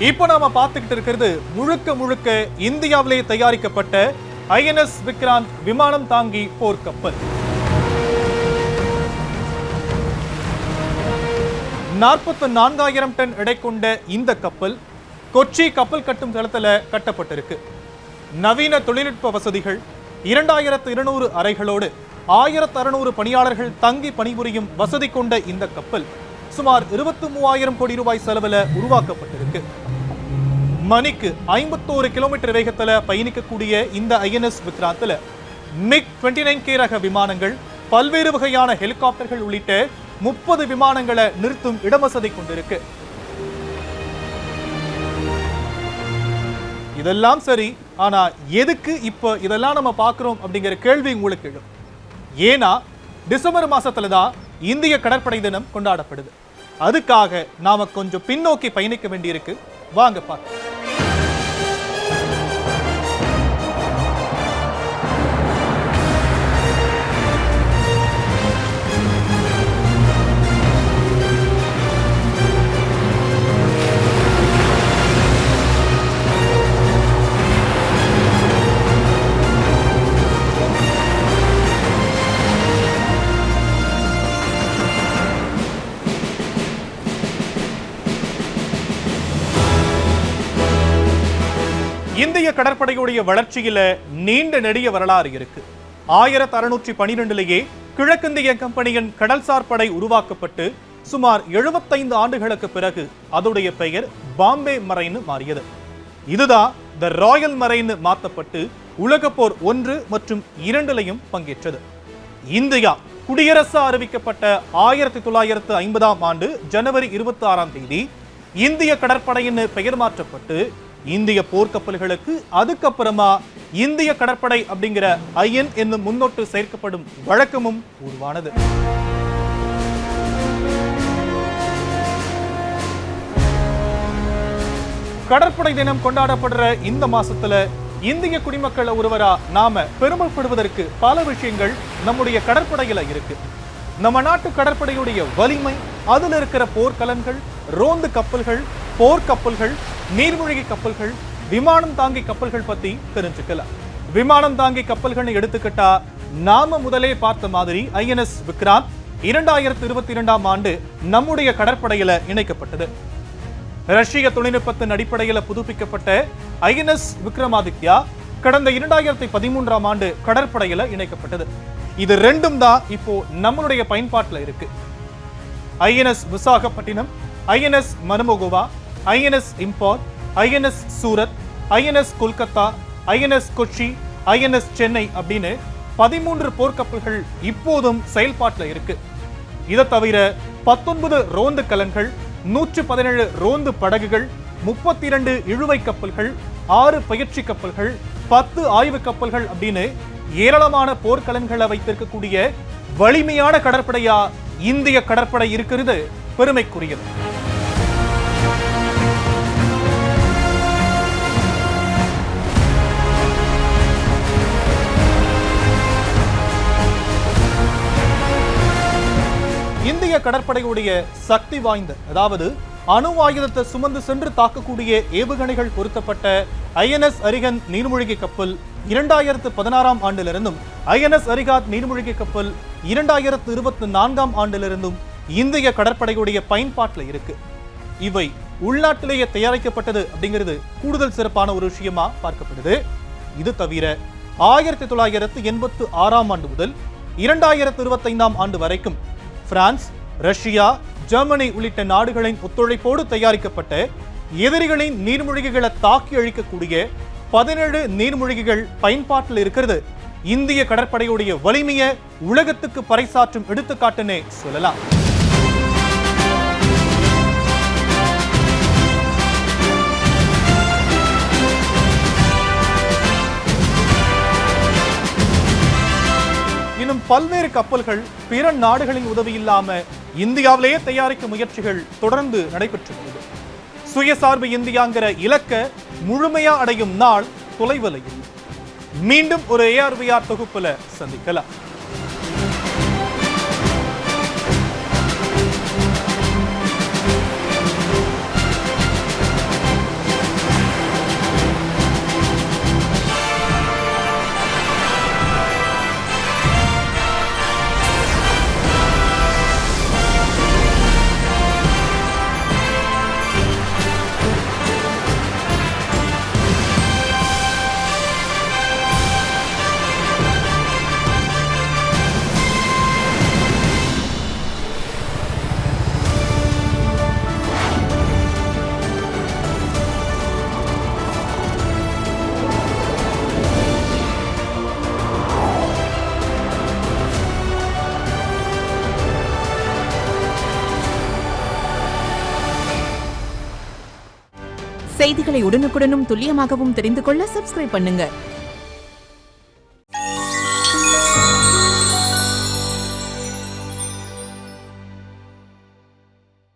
இப்போ நாம பார்த்துக்கிட்டு இருக்கிறது முழுக்க முழுக்க இந்தியாவிலே தயாரிக்கப்பட்ட ஐஎன்எஸ் விக்ராந்த் விமானம் தாங்கி போர்க்கப்பல். 44,000 டன் எடை கொண்ட இந்த கப்பல் கொச்சி கப்பல் கட்டும் தளத்தில் கட்டப்பட்டிருக்கு. நவீன தொழில்நுட்ப வசதிகள், 2200 அறைகளோடு 1600 பணியாளர்கள் தங்கி பணிபுரியும் வசதி கொண்ட இந்த கப்பல் சுமார் 23,000 கோடி ரூபாய் செலவில் உருவாக்கப்பட்டிருக்கு. மணிக்கு 51 கிலோமீட்டர் வேகத்தில் பயணிக்கக்கூடிய இந்த ஐஎன்எஸ் விக்ராந்த்ல MiG-29K ரக விமானங்கள், பல்வேறு வகையான ஹெலிகாப்டர்கள் உள்ளிட்ட 30 விமானங்களை நிறுத்தும் இடவசதி கொண்டிருக்கு. இதெல்லாம் சரி, ஆனா எதுக்கு இப்ப இதெல்லாம் நம்ம பார்க்கிறோம் அப்படிங்கிற கேள்வி உங்களுக்கு எழும். ஏன்னா டிசம்பர் மாசத்துல தான் இந்திய கடற்படை தினம் கொண்டாடப்படுது. அதுக்காக நாம கொஞ்சம் பின்னோக்கி பயணிக்க வேண்டியிருக்கு. வாங்க பார்க்கலாம். இந்திய கடற்படையுடைய வளர்ச்சியில நீண்ட நெடிய வரலாறு இருக்கு. 1612 கிழக்கிந்திய கம்பெனியின் கடல்சார் படை உருவாக்கப்பட்டு சுமார் 75 ஆண்டுகளுக்கு பிறகு அதோடைய பெயர் பாம்பே மரைன் மாறியது. இதுதான் த ராயல் மரைன் மாற்றப்பட்டு உலகப்போர் 1 மற்றும் 2 பங்கேற்றது. இந்தியா குடியரசு அறிவிக்கப்பட்ட 1950 ஆண்டு ஜனவரி 26 இந்திய கடற்படையின் பெயர் மாற்றப்பட்டு இந்திய போர்க்கப்பல்களுக்கு அதுக்கப்புறமா இந்திய கடற்படை அப்படிங்கிற ஐஎன் என்னும் முன்னோட்டு சேர்க்கப்படும் வழக்கமும் உருவானது. கடற்படை தினம் கொண்டாடப்படுற இந்த மாசத்துல இந்திய குடிமக்கள் ஒருவரா நாம பெருமைப்படுவதற்கு பல விஷயங்கள் நம்முடைய கடற்படையில இருக்கு. நம்ம நாட்டு கடற்படையுடைய வலிமை, அதுல இருக்கிற போர்க்கலன்கள், ரோந்து கப்பல்கள், போர்க்கப்பல்கள், நீர்மூழ்கி கப்பல்கள், விமானம் தாங்கி கப்பல்கள் பத்தி தெரிஞ்சுக்கலாம். விமானம் தாங்கி கப்பல்கள் எடுத்துக்கிட்டா நாம முதலே பார்த்த மாதிரி ஐஎன்எஸ் விக்ராந்த் 2022 ஆண்டு நம்முடைய கடற்படையில இணைக்கப்பட்டது. ரஷ்ய தொழில்நுட்பத்தின் அடிப்படையில புதுப்பிக்கப்பட்ட ஐஎன்எஸ் விக்ரமாதித்யா கடந்த 2013 ஆண்டு கடற்படையில இணைக்கப்பட்டது. இது ரெண்டும் தான் இப்போ நம்மளுடைய பயன்பாட்டில் இருக்கு. INS Visakhapatnam, INS Mormugao, INS Imphal, INS Surat, INS Kolkata, INS Kochi, INS Chennai அப்படின்னு 13 போர்க்கப்பல்கள் இப்போதும் செயல்பாட்டில் இருக்கு. இதை தவிர 19 ரோந்து கலன்கள், 117 ரோந்து படகுகள், 32 இழுவை கப்பல்கள், 6 பயிற்சி கப்பல்கள், 10 ஆய்வு கப்பல்கள் அப்படின்னு ஏராளமான போர்க்கலன்களை வைத்திருக்கக்கூடிய வலிமையான கடற்படையா இந்திய கடற்படை இருக்கிறது பெருமைக்குரியது. இந்திய கடற்படையுடைய சக்தி வாய்ந்த, அதாவது அணு ஆயுதத்தை சுமந்து சென்று தாக்கக்கூடிய ஏவுகணைகள் பொருத்தப்பட்ட ஐஎன்எஸ் அரிஹந்த் நீர்மூழ்கி கப்பல் 2016 ஆண்டிலிருந்தும் ஐஎன்எஸ் அரிஹாத் நீர்மூழ்கி கப்பல் 2024 ஆண்டிலிருந்தும் இந்திய கடற்படையுடைய பயன்பாட்டில் இருக்கு. இவை உள்நாட்டிலேயே தயாரிக்கப்பட்டது அப்படிங்கிறது கூடுதல் சிறப்பான ஒரு விஷயமா பார்க்கப்படுது. இது தவிர 1986 ஆண்டு முதல் 2025 ஆண்டு வரைக்கும் பிரான்ஸ், ரஷ்யா, ஜெர்மனி உள்ளிட்ட நாடுகளின் ஒத்துழைப்போடு தயாரிக்கப்பட்ட எதிரிகளின் நீர்மூழ்கிகளை தாக்கி அழிக்கக்கூடிய 17 நீர்மூழ்கிகள் பயன்பாட்டில் இருக்கிறது. இந்திய கடற்படையுடைய வலிமையை உலகத்துக்கு பறைசாற்றும் எடுத்துக்காட்டுன்னே சொல்லலாம். இன்னும் பல்வேறு கப்பல்கள் பிற நாடுகளின் உதவி இல்லாம இந்தியாவிலேயே தயாரிக்கும் முயற்சிகள் தொடர்ந்து நடைபெற்று வருகிறது. சுயசார்பு இந்தியாங்கிற இலக்க முழுமையா அடையும் நாள் தொலைவில் இல்லை. மீண்டும் ஒரு ARVR தொகுப்புல சந்திக்கலாம். செய்திகளை உடனுக்குடனும் துல்லியமாகவும் தெரிந்து கொள்ள சப்ஸ்கிரைப் பண்ணுங்க.